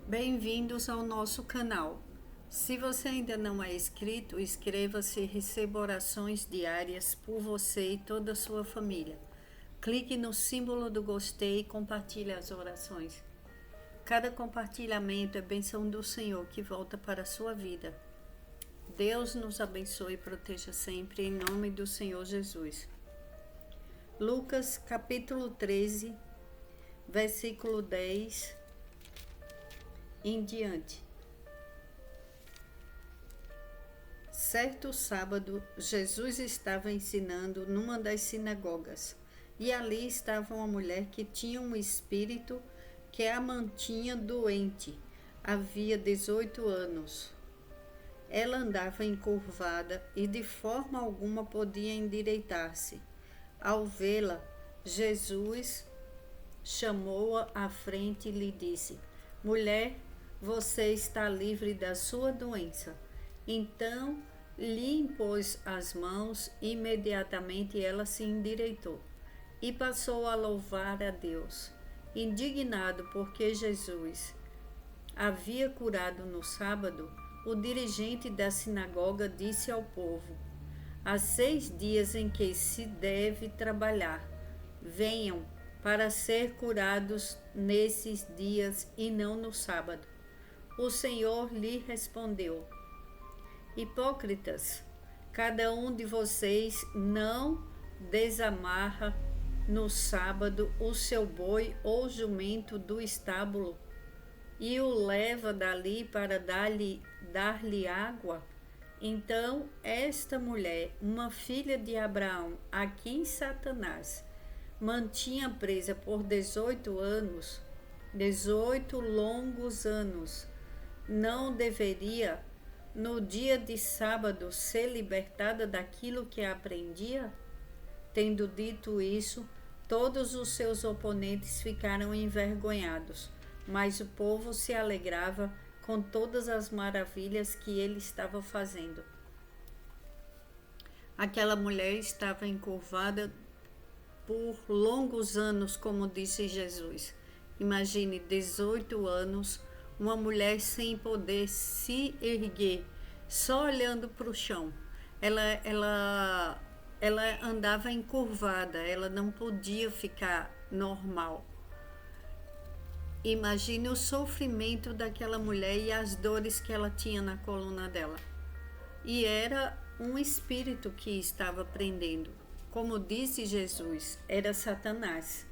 Bem-vindos ao nosso canal. Se você ainda não é inscrito, inscreva-se e receba orações diárias por você e toda a sua família. Clique no símbolo do gostei e compartilhe as orações. Cada compartilhamento é bênção do Senhor que volta para a sua vida. Deus nos abençoe e proteja sempre, em nome do Senhor Jesus. Lucas capítulo 13, versículo 10 em diante. Certo sábado, Jesus estava ensinando numa das sinagogas, e ali estava uma mulher que tinha um espírito que a mantinha doente, havia 18 anos. Ela andava encurvada e de forma alguma podia endireitar-se. Ao vê-la, Jesus chamou-a à frente e lhe disse: Mulher, você está livre da sua doença. Então lhe impôs as mãos e imediatamente ela se endireitou e passou a louvar a Deus. Indignado porque Jesus havia curado no sábado, o dirigente da sinagoga disse ao povo: Há 6 dias em que se deve trabalhar. Venham para ser curados nesses dias e não no sábado. O Senhor lhe respondeu: Hipócritas, cada um de vocês não desamarra no sábado o seu boi ou jumento do estábulo e o leva dali para dar-lhe água? Então esta mulher, uma filha de Abraão, a quem Satanás mantinha presa por 18 anos, 18 longos anos, não deveria, no dia de sábado, ser libertada daquilo que aprendia? Tendo dito isso, todos os seus oponentes ficaram envergonhados, mas o povo se alegrava com todas as maravilhas que ele estava fazendo. Aquela mulher estava encurvada por longos anos, como disse Jesus. Imagine 18 anos, uma mulher sem poder se erguer, só olhando para o chão. Ela andava encurvada, ela não podia ficar normal. Imagine o sofrimento daquela mulher e as dores que ela tinha na coluna dela. E era um espírito que estava prendendo. Como disse Jesus, era Satanás.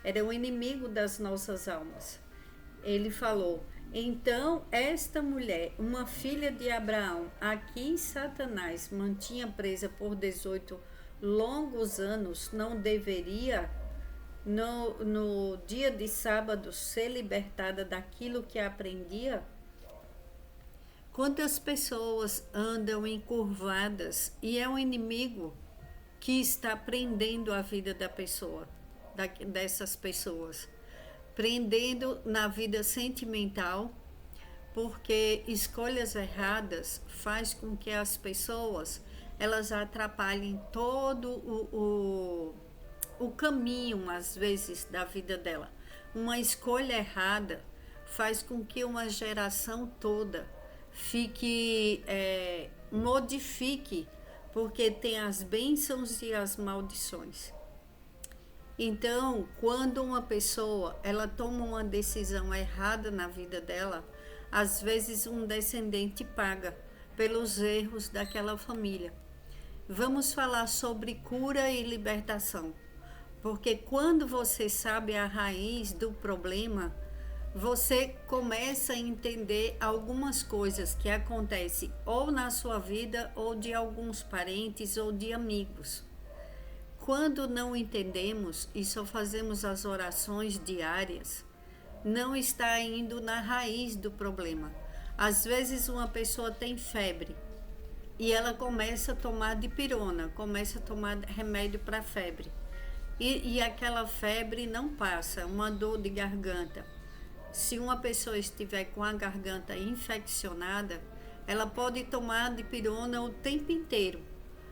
Era o inimigo das nossas almas. Ele falou: Então esta mulher, uma filha de Abraão, a quem Satanás mantinha presa por 18 longos anos, não deveria, no dia de sábado, ser libertada daquilo que aprendia? Quantas pessoas andam encurvadas e é um inimigo que está prendendo a vida da pessoa, dessas pessoas, prendendo na vida sentimental, porque escolhas erradas faz com que as pessoas elas atrapalhem todo o caminho, às vezes, da vida dela. Uma escolha errada faz com que uma geração toda modifique, porque tem as bênçãos e as maldições. Então, quando uma pessoa ela toma uma decisão errada na vida dela, às vezes um descendente paga pelos erros daquela família. Vamos falar sobre cura e libertação, porque quando você sabe a raiz do problema, você começa a entender algumas coisas que acontecem ou na sua vida, ou de alguns parentes, ou de amigos. Quando não entendemos e só fazemos as orações diárias, não está indo na raiz do problema. Às vezes uma pessoa tem febre e ela começa a tomar dipirona, começa a tomar remédio para febre. E aquela febre não passa, uma dor de garganta. Se uma pessoa estiver com a garganta infeccionada, ela pode tomar dipirona o tempo inteiro.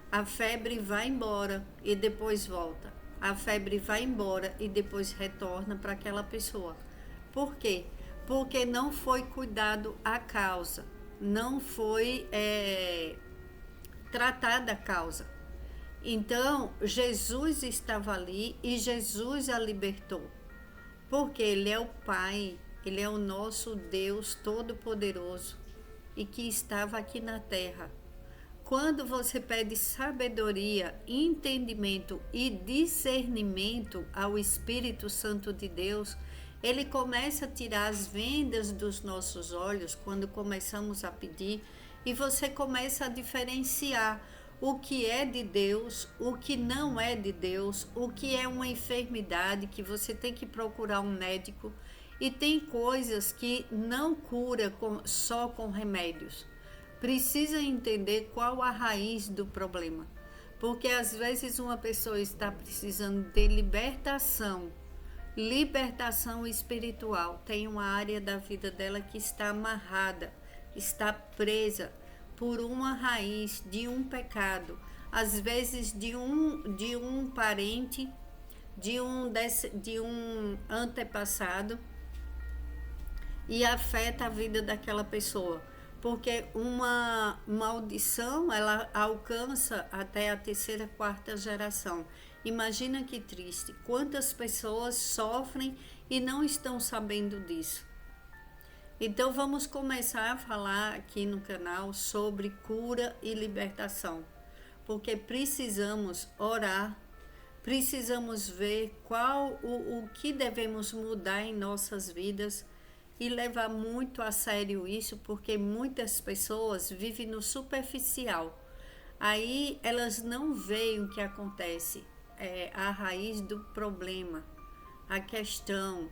A febre vai embora e depois volta. A febre vai embora e depois retorna para aquela pessoa. Por quê? porque não foi cuidado a causa, não foi tratada a causa. Então, Jesus estava ali e Jesus a libertou, porque Ele é o Pai, Ele é o nosso Deus Todo-Poderoso e que estava aqui na terra. Quando você pede sabedoria, entendimento e discernimento ao Espírito Santo de Deus, Ele começa a tirar as vendas dos nossos olhos quando começamos a pedir, e você começa a diferenciar o que é de Deus, o que não é de Deus, o que é uma enfermidade que você tem que procurar um médico, e tem coisas que não cura só com remédios. Precisa entender qual a raiz do problema, porque às vezes uma pessoa está precisando de libertação espiritual. Tem uma área da vida dela que está amarrada, está presa por uma raiz de um pecado, às vezes de um parente, de um antepassado, e afeta a vida daquela pessoa, porque uma maldição ela alcança até a terceira, quarta geração. Imagina que triste, quantas pessoas sofrem e não estão sabendo disso. Então vamos começar a falar aqui no canal sobre cura e libertação, porque precisamos orar, precisamos ver o que devemos mudar em nossas vidas e levar muito a sério isso, porque muitas pessoas vivem no superficial. Aí elas não veem o que acontece, a raiz do problema, a questão.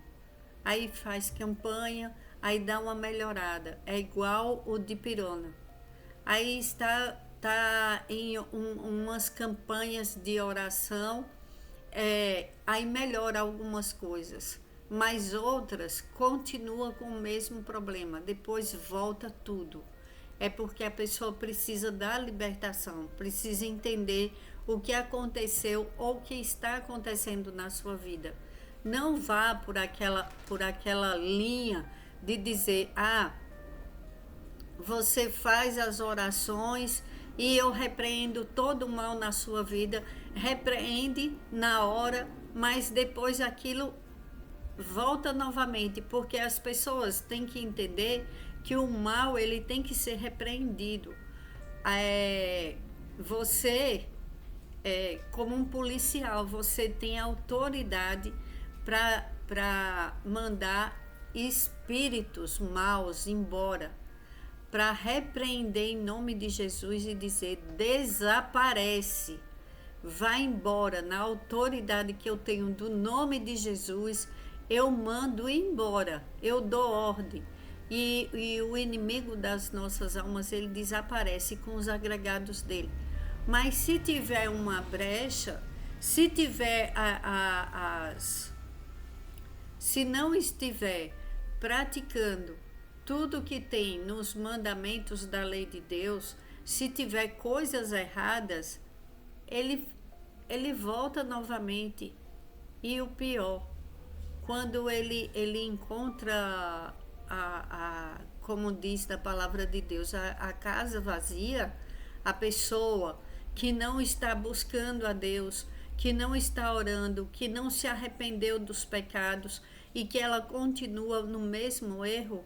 Aí faz campanha, aí dá uma melhorada. É igual o dipirona. Aí está em umas campanhas de oração, aí melhora algumas coisas, mas outras continuam com o mesmo problema, depois volta tudo. É porque a pessoa precisa da libertação, precisa entender o que aconteceu ou o que está acontecendo na sua vida. Não vá por aquela linha de dizer, você faz as orações e eu repreendo todo o mal na sua vida. Repreende na hora, mas depois aquilo volta novamente, porque as pessoas têm que entender que o mal ele tem que ser repreendido. Você, como um policial, você tem autoridade para mandar espíritos maus embora, para repreender em nome de Jesus e dizer: desaparece, vai embora. Na autoridade que eu tenho do nome de Jesus, eu mando embora, eu dou ordem. E o inimigo das nossas almas, ele desaparece com os agregados dele. Mas se tiver uma brecha, se tiver se não estiver praticando tudo que tem nos mandamentos da lei de Deus, se tiver coisas erradas, ele volta novamente. E o pior, quando ele encontra, como diz na palavra de Deus, a casa vazia, a pessoa que não está buscando a Deus, que não está orando, que não se arrependeu dos pecados e que ela continua no mesmo erro,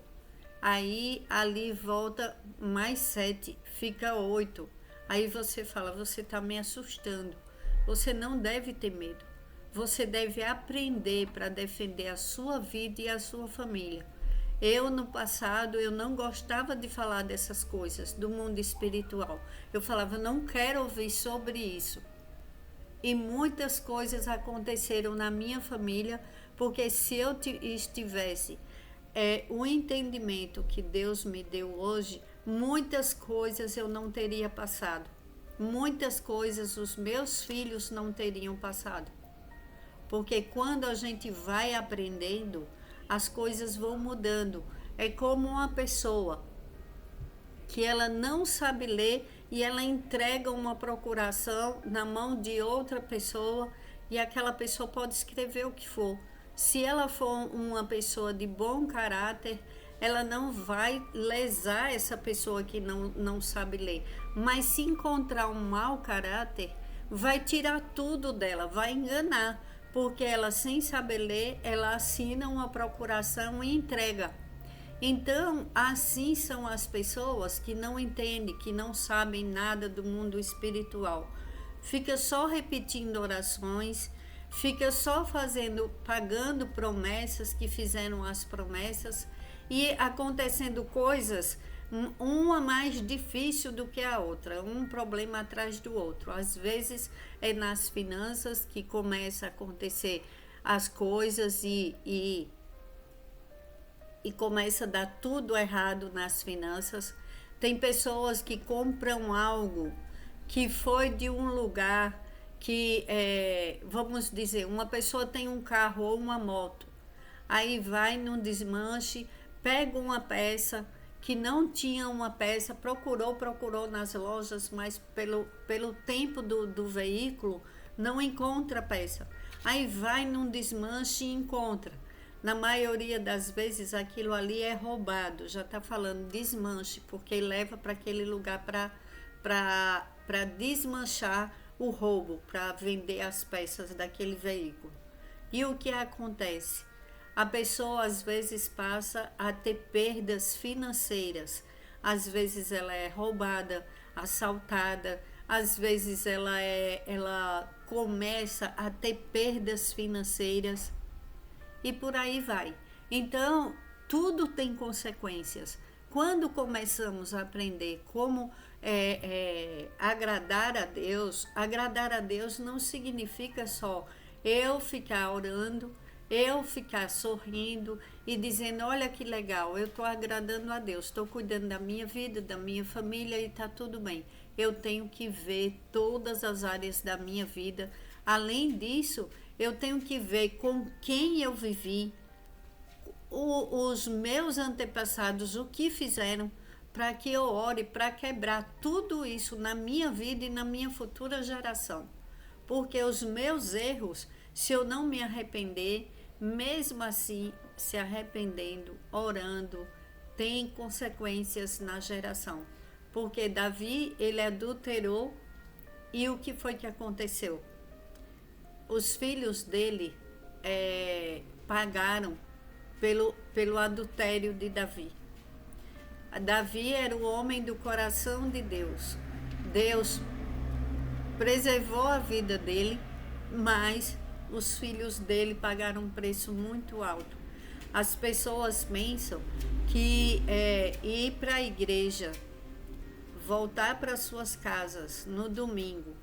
aí ali volta mais 7, fica 8. Aí você fala: você está me assustando. Você não deve ter medo. Você deve aprender para defender a sua vida e a sua família. Eu, no passado, eu não gostava de falar dessas coisas, do mundo espiritual. Eu falava: não quero ouvir sobre isso. E muitas coisas aconteceram na minha família, porque se eu estivesse o entendimento que Deus me deu hoje, muitas coisas eu não teria passado. Muitas coisas os meus filhos não teriam passado. Porque quando a gente vai aprendendo, as coisas vão mudando. É como uma pessoa que ela não sabe ler e ela entrega uma procuração na mão de outra pessoa, e aquela pessoa pode escrever o que for. Se ela for uma pessoa de bom caráter, ela não vai lesar essa pessoa que não sabe ler. Mas se encontrar um mau caráter, vai tirar tudo dela, vai enganar. Porque ela, sem saber ler, ela assina uma procuração e entrega. Então, assim são as pessoas que não entendem, que não sabem nada do mundo espiritual. Fica só repetindo orações, fica só pagando promessas que fizeram as promessas e acontecendo coisas, uma mais difícil do que a outra, um problema atrás do outro. Às vezes é nas finanças que começa a acontecer as coisas e começa a dar tudo errado nas finanças. Tem pessoas que compram algo que foi de um lugar que, vamos dizer, uma pessoa tem um carro ou uma moto, aí vai num desmanche, pega uma peça que não tinha uma peça, procurou nas lojas, mas pelo tempo do veículo não encontra a peça. Aí vai num desmanche e encontra. Na maioria das vezes aquilo ali é roubado, já está falando desmanche, porque leva para aquele lugar para desmanchar o roubo, para vender as peças daquele veículo. E o que acontece? A pessoa às vezes passa a ter perdas financeiras, às vezes ela é roubada, assaltada, às vezes ela começa a ter perdas financeiras e por aí vai. Então, tudo tem consequências. Quando começamos a aprender como agradar a Deus não significa só eu ficar orando, eu ficar sorrindo e dizendo, olha que legal, eu estou agradando a Deus, estou cuidando da minha vida, da minha família e está tudo bem. Eu tenho que ver todas as áreas da minha vida. Além disso, eu tenho que ver com quem eu vivi, os meus antepassados, o que fizeram, para que eu ore, para quebrar tudo isso na minha vida e na minha futura geração. Porque os meus erros, se eu não me arrepender, mesmo assim, se arrependendo, orando, tem consequências na geração. Porque Davi, ele adulterou e o que foi que aconteceu? Os filhos dele pagaram pelo adultério de Davi. Davi era o homem do coração de Deus. Deus preservou a vida dele, mas os filhos dele pagaram um preço muito alto. As pessoas pensam que ir para a igreja, voltar para suas casas no domingo,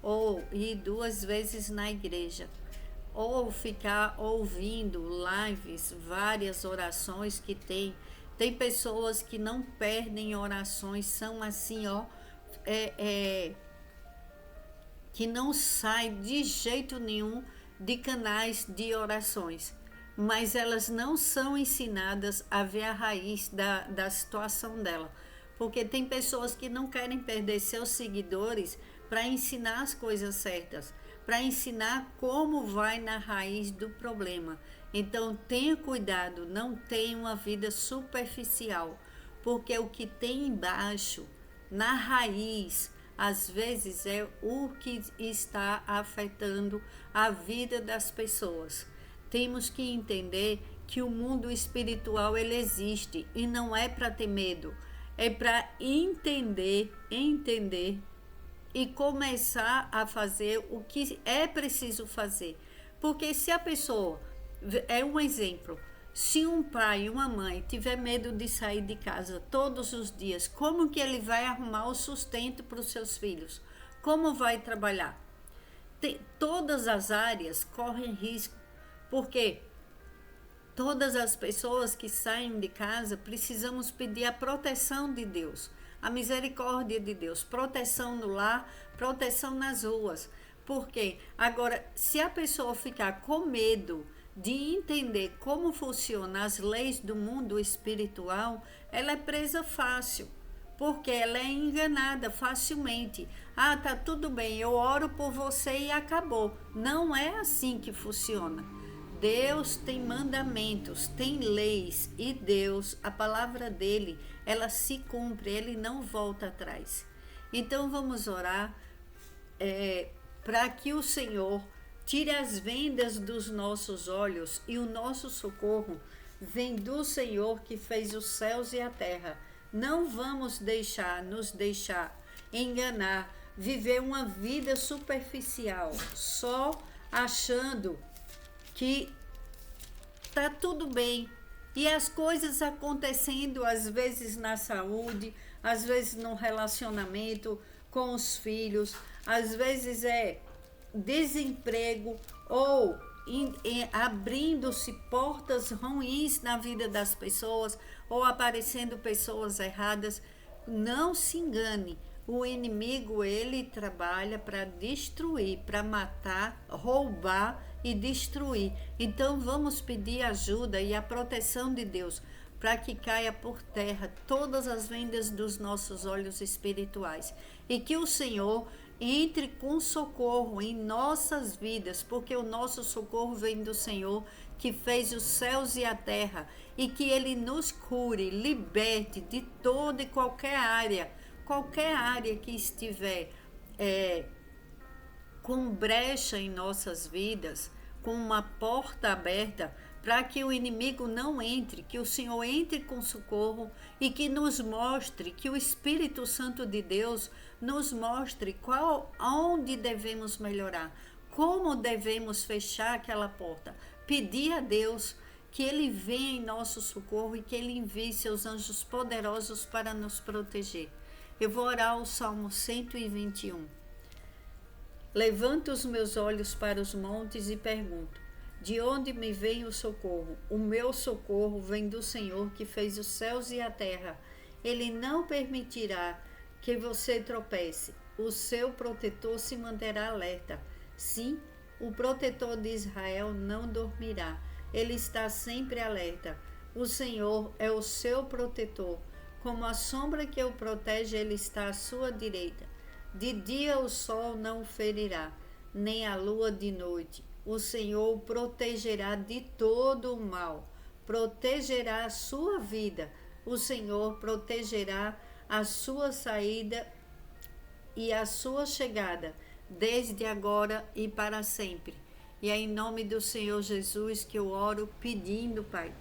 ou ir 2 vezes na igreja, ou ficar ouvindo lives, várias orações que tem. Tem pessoas que não perdem orações, são assim, que não saem de jeito nenhum de canais de orações, mas elas não são ensinadas a ver a raiz da situação dela, porque tem pessoas que não querem perder seus seguidores para ensinar as coisas certas, para ensinar como vai na raiz do problema. Então tenha cuidado, não tenha uma vida superficial, porque o que tem embaixo, na raiz, às vezes é o que está afetando a vida das pessoas. Temos que entender que o mundo espiritual ele existe e não é para ter medo, é para entender e começar a fazer o que é preciso fazer. Porque se a pessoa, é um exemplo, se um pai e uma mãe tiver medo de sair de casa todos os dias, como que ele vai arrumar o sustento para os seus filhos? Como vai trabalhar? Todas as áreas correm risco, porque todas as pessoas que saem de casa precisamos pedir a proteção de Deus, a misericórdia de Deus, proteção no lar, proteção nas ruas. Porque agora, se a pessoa ficar com medo de entender como funcionam as leis do mundo espiritual, ela é presa fácil, porque ela é enganada facilmente. Ah, tá tudo bem, eu oro por você e acabou. Não é assim que funciona. Deus tem mandamentos, tem leis, e Deus, a palavra dele, ela se cumpre, ele não volta atrás. Então vamos orar para que o Senhor tire as vendas dos nossos olhos, e o nosso socorro vem do Senhor que fez os céus e a terra. Não vamos nos deixar enganar, viver uma vida superficial, só achando que tá tudo bem, e as coisas acontecendo às vezes na saúde, às vezes no relacionamento com os filhos, às vezes é desemprego, ou abrindo-se portas ruins na vida das pessoas, ou aparecendo pessoas erradas. Não se engane, o inimigo, ele trabalha para destruir, para matar, roubar e destruir. Então vamos pedir ajuda e a proteção de Deus para que caia por terra todas as vendas dos nossos olhos espirituais, e que o Senhor entre com socorro em nossas vidas, porque o nosso socorro vem do Senhor que fez os céus e a terra, e que ele nos cure, liberte de toda e qualquer área que estiver com brecha em nossas vidas, com uma porta aberta, para que o inimigo não entre, que o Senhor entre com socorro, e que nos mostre, que o Espírito Santo de Deus nos mostre onde devemos melhorar, como devemos fechar aquela porta. Pedir a Deus que ele venha em nosso socorro e que ele envie seus anjos poderosos para nos proteger. Eu vou orar o Salmo 121. Levanto os meus olhos para os montes e pergunto: de onde me vem o socorro? O meu socorro vem do Senhor que fez os céus e a terra. Ele não permitirá que você tropece. O seu protetor se manterá alerta. Sim, o protetor de Israel não dormirá. Ele está sempre alerta. O Senhor é o seu protetor. Como a sombra que o protege, ele está à sua direita. De dia o sol não o ferirá, nem a lua de noite. O Senhor o protegerá de todo o mal, protegerá a sua vida. O Senhor protegerá a sua saída e a sua chegada, desde agora e para sempre. E é em nome do Senhor Jesus que eu oro pedindo, Pai.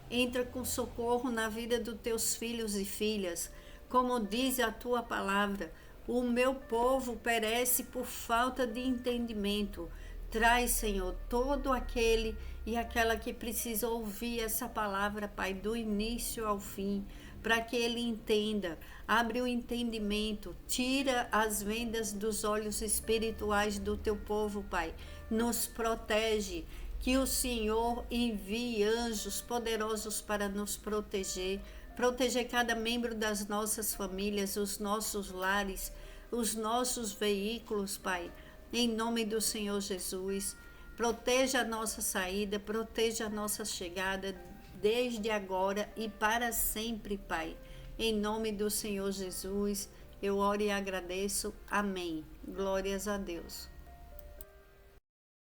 Entra com socorro na vida dos teus filhos e filhas. Como diz a tua palavra, o meu povo perece por falta de entendimento. Traz, Senhor, todo aquele e aquela que precisa ouvir essa palavra, Pai, do início ao fim, para que ele entenda. Abre o entendimento, tira as vendas dos olhos espirituais do teu povo, Pai. Nos protege, que o Senhor envie anjos poderosos para nos proteger, proteger cada membro das nossas famílias, os nossos lares, os nossos veículos, Pai. Em nome do Senhor Jesus, proteja a nossa saída, proteja a nossa chegada, desde agora e para sempre, Pai. Em nome do Senhor Jesus, eu oro e agradeço. Amém. Glórias a Deus.